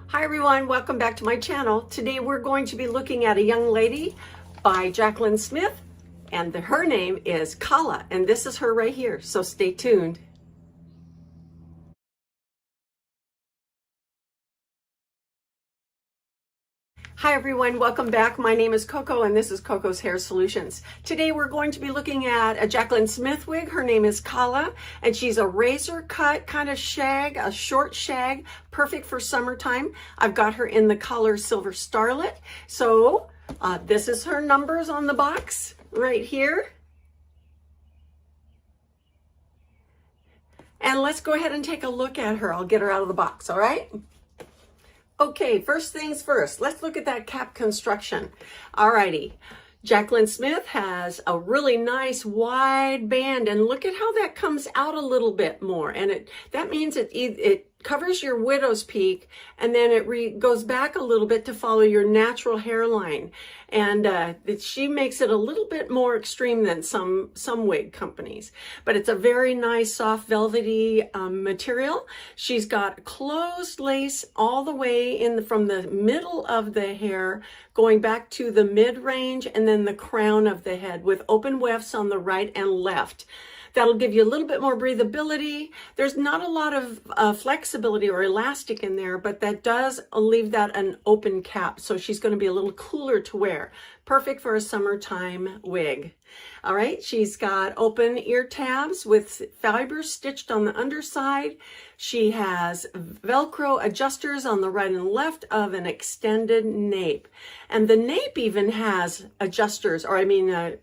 Hi everyone, welcome back to my channel. Today we're going to be looking at a young lady by Jaclyn Smith, and her name is CALLA, and this is her right here, so stay tuned. Hi everyone, welcome back. My name is Coco and this is Coco's Hair Solutions. Today we're going to be looking at a Jaclyn Smith wig. Her name is CALLA and she's a razor cut kind of shag, a short shag, perfect for summertime. I've got her in the color Silver Starlet. So this is her numbers on the box right here. And let's go ahead and take a look at her. I'll get her out of the box, all right? Okay, first things first, let's look at that cap construction. Alrighty, Jaclyn Smith has a really nice wide band, and look at how that comes out a little bit more. And that means it covers your widow's peak, and then it goes back a little bit to follow your natural hairline. And she makes it a little bit more extreme than some wig companies. But it's a very nice, soft, velvety material. She's got closed lace all the way from the middle of the hair, going back to the mid-range, and then the crown of the head with open wefts on the right and left. That'll give you a little bit more breathability. There's not a lot of flexibility or elastic in there, but that does leave that an open cap. So she's going to be a little cooler to wear. Perfect for a summertime wig. All right, she's got open ear tabs with fibers stitched on the underside. She has Velcro adjusters on the right and left of an extended nape. And the nape even has adjusters, or I mean,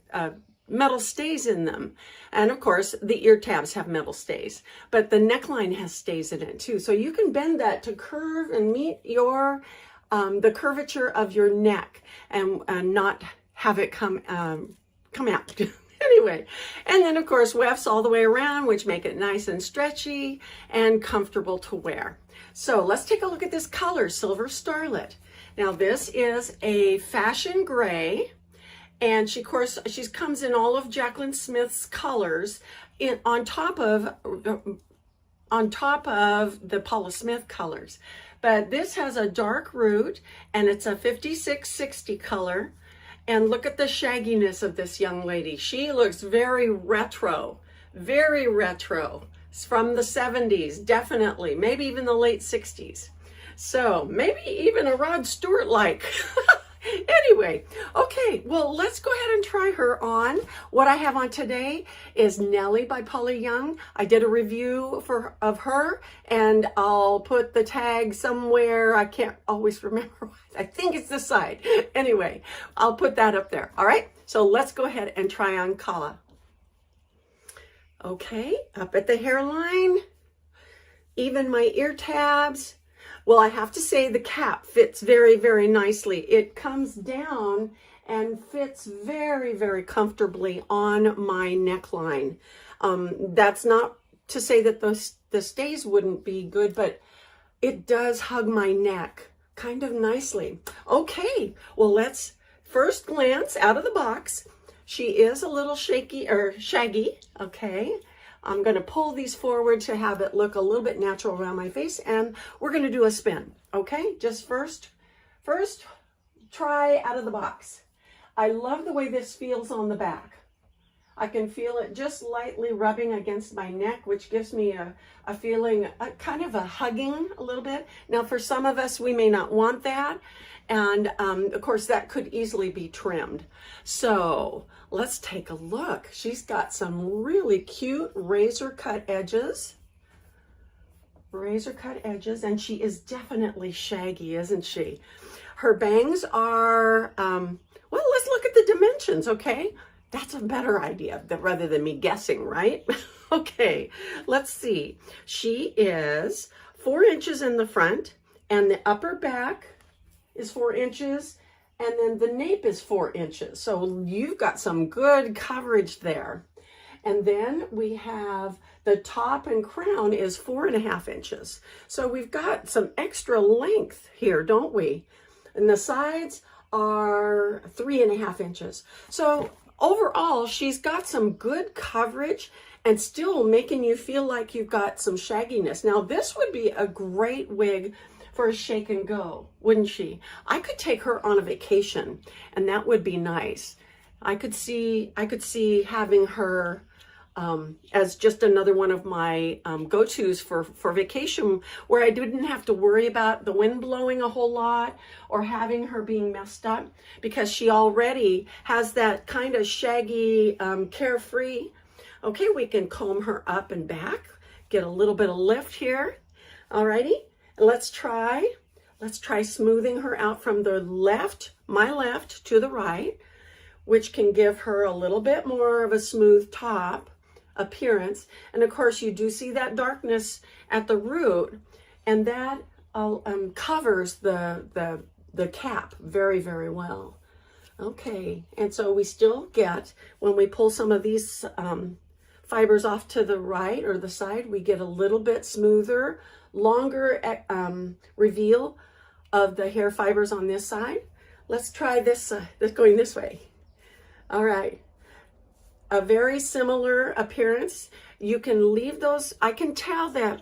metal stays in them. And of course, the ear tabs have metal stays, but the neckline has stays in it too. So you can bend that to curve and meet your the curvature of your neck and not have it come out. Anyway, and then of course wefts all the way around, which make it nice and stretchy and comfortable to wear. So let's take a look at this color, Silver Starlet. Now this is a fashion gray. And she comes in all of Jaclyn Smith's colors on top of the Paula Smith colors. But this has a dark root and it's a 5660 color. And look at the shagginess of this young lady. She looks very retro, very retro. It's from the 70s, definitely, maybe even the late 60s. So maybe even a Rod Stewart-like. Anyway, okay, well, let's go ahead and try her on. What I have on today is Nellie by Paula Young. I did a review of her, and I'll put the tag somewhere. I can't always remember. I think it's this side. Anyway, I'll put that up there. All right, so let's go ahead and try on CALLA. Okay, up at the hairline, even my ear tabs. Well, I have to say the cap fits very, very nicely. It comes down and fits very, very comfortably on my neckline. That's not to say that the stays wouldn't be good, but it does hug my neck kind of nicely. Okay, well, let's first glance out of the box. She is a little shaggy, okay? I'm going to pull these forward to have it look a little bit natural around my face, and we're going to do a spin, okay? Just first try out of the box. I love the way this feels on the back. I can feel it just lightly rubbing against my neck, which gives me a feeling, kind of a hugging a little bit. Now, for some of us, we may not want that. And of course, that could easily be trimmed. So let's take a look. She's got some really cute razor cut edges. And she is definitely shaggy, isn't she? Her bangs are, well, let's look at the dimensions, okay? That's a better idea rather than me guessing, right? Okay, let's see. She is 4 inches in the front, and the upper back is 4 inches, and then the nape is 4 inches. So you've got some good coverage there. And then we have the top and crown is 4.5 inches. So we've got some extra length here, don't we? And the sides are 3.5 inches. So overall, she's got some good coverage and still making you feel like you've got some shagginess. Now, this would be a great wig for a shake and go, wouldn't she? I could take her on a vacation, and that would be nice. I could see having her as just another one of my go-tos for vacation, where I didn't have to worry about the wind blowing a whole lot or having her being messed up, because she already has that kind of shaggy, carefree. Okay, we can comb her up and back, get a little bit of lift here. Alrighty, let's try smoothing her out from the left, my left, to the right, which can give her a little bit more of a smooth top appearance. And of course, you do see that darkness at the root, and that covers the cap very, very well. Okay, and so we still get, when we pull some of these fibers off to the right or the side, we get a little bit smoother, longer reveal of the hair fibers on this side. Let's try this, going this way. All right, a very similar appearance. You can leave those. I can tell that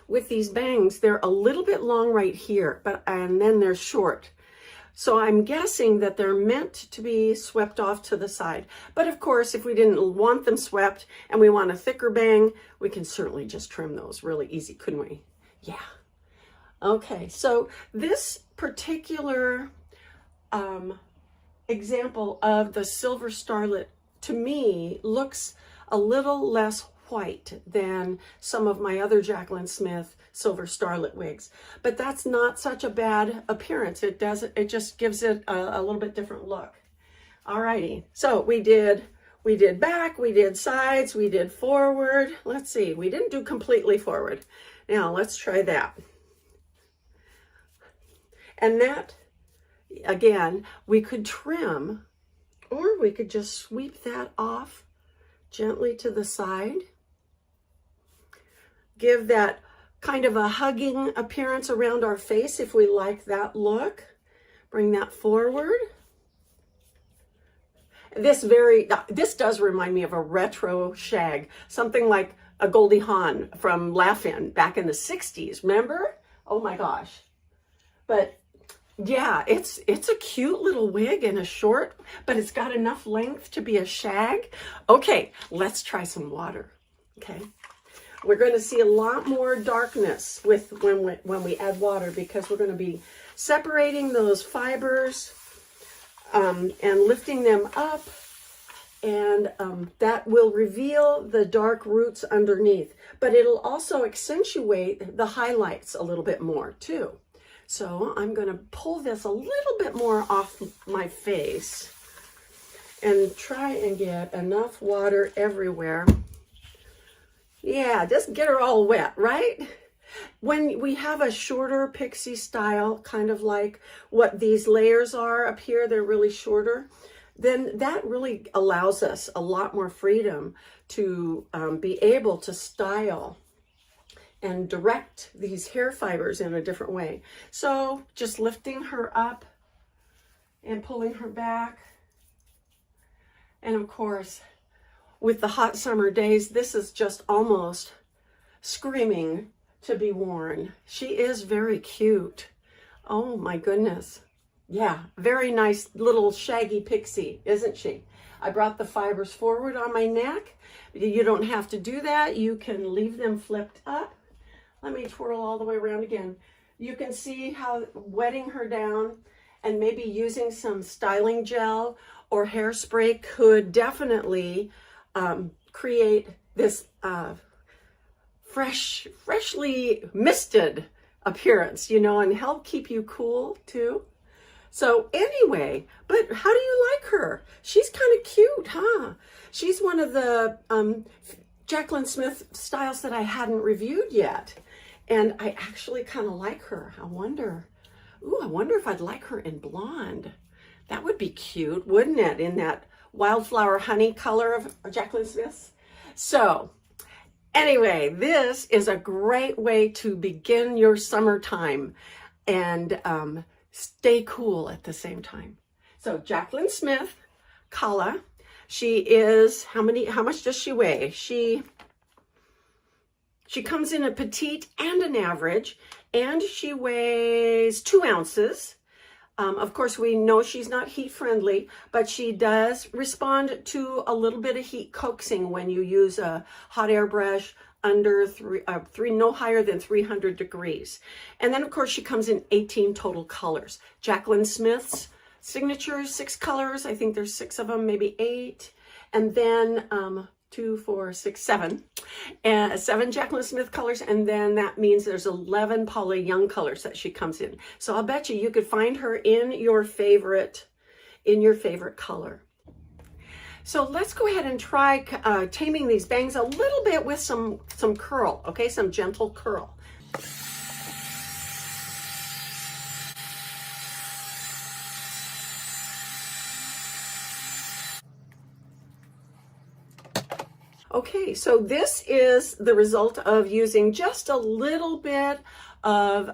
with these bangs, they're a little bit long right here, and then they're short. So I'm guessing that they're meant to be swept off to the side. But of course, if we didn't want them swept and we want a thicker bang, we can certainly just trim those really easy, couldn't we? Yeah. Okay, so this particular example of the silver starlet, to me, looks a little less white than some of my other Jaclyn Smith silver starlet wigs, but that's not such a bad appearance. It just gives it a little bit different look. Alrighty, so we did back, we did sides, we did forward. Let's see, we didn't do completely forward. Now let's try that. And that, again, we could trim, or we could just sweep that off gently to the side. Give that kind of a hugging appearance around our face if we like that look. Bring that forward. This does remind me of a retro shag, something like a Goldie Hawn from Laugh-In back in the 60s, remember? Oh my gosh. But yeah, it's a cute little wig and a short, but it's got enough length to be a shag. Okay, let's try some water. Okay, we're going to see a lot more darkness when we add water, because we're going to be separating those fibers and lifting them up, and that will reveal the dark roots underneath, but it'll also accentuate the highlights a little bit more too. So I'm going to pull this a little bit more off my face and try and get enough water everywhere. Yeah, just get her all wet, right? When we have a shorter pixie style, kind of like what these layers are up here, they're really shorter, then that really allows us a lot more freedom to be able to style and direct these hair fibers in a different way. So just lifting her up and pulling her back. And of course, with the hot summer days, this is just almost screaming to be worn. She is very cute. Oh my goodness. Yeah, very nice little shaggy pixie, isn't she? I brought the fibers forward on my neck. You don't have to do that. You can leave them flipped up. Let me twirl all the way around again. You can see how wetting her down and maybe using some styling gel or hairspray could definitely create this freshly misted appearance, you know, and help keep you cool too. So anyway, but how do you like her? She's kind of cute, huh? She's one of the Jaclyn Smith styles that I hadn't reviewed yet. And I actually kind of like her. I wonder if I'd like her in blonde. That would be cute, wouldn't it? In that wildflower honey color of Jaclyn Smith's. So anyway, this is a great way to begin your summertime and stay cool at the same time. So Jaclyn Smith, CALLA. She is, how much does she weigh? She comes in a petite and an average, and she weighs 2 ounces. Of course, we know she's not heat friendly, but she does respond to a little bit of heat coaxing when you use a hot air brush under no higher than 300 degrees. And then, of course, she comes in 18 total colors. Jaclyn Smith's signatures, 6 colors. I think there's 6 of them, maybe 8. And then 2, 4, 6, 7. 7 Jaclyn Smith colors, and then that means there's 11 Paula Young colors that she comes in. So I'll bet you could find her in your favorite color. So let's go ahead and try taming these bangs a little bit with some curl, okay? Some gentle curl. Okay, so this is the result of using just a little bit of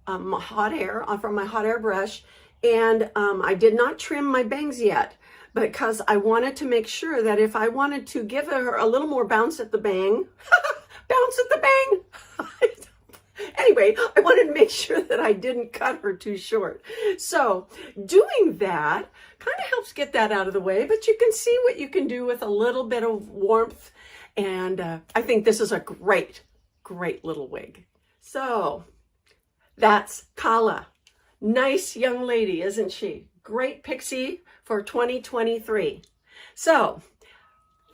hot air from my hot air brush, and I did not trim my bangs yet because I wanted to make sure that if I wanted to give her a little more bounce at the bang, bounce at the bang. Anyway, I wanted to make sure that I didn't cut her too short. So doing that kind of helps get that out of the way, but you can see what you can do with a little bit of warmth. And I think this is a great, great little wig. So that's CALLA. Nice young lady, isn't she? Great pixie for 2023. So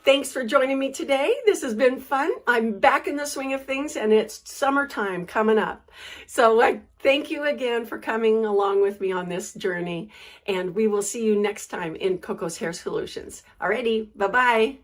thanks for joining me today. This has been fun. I'm back in the swing of things, and it's summertime coming up. So I thank you again for coming along with me on this journey, and we will see you next time in Coco's Hair Solutions. Alrighty, bye-bye.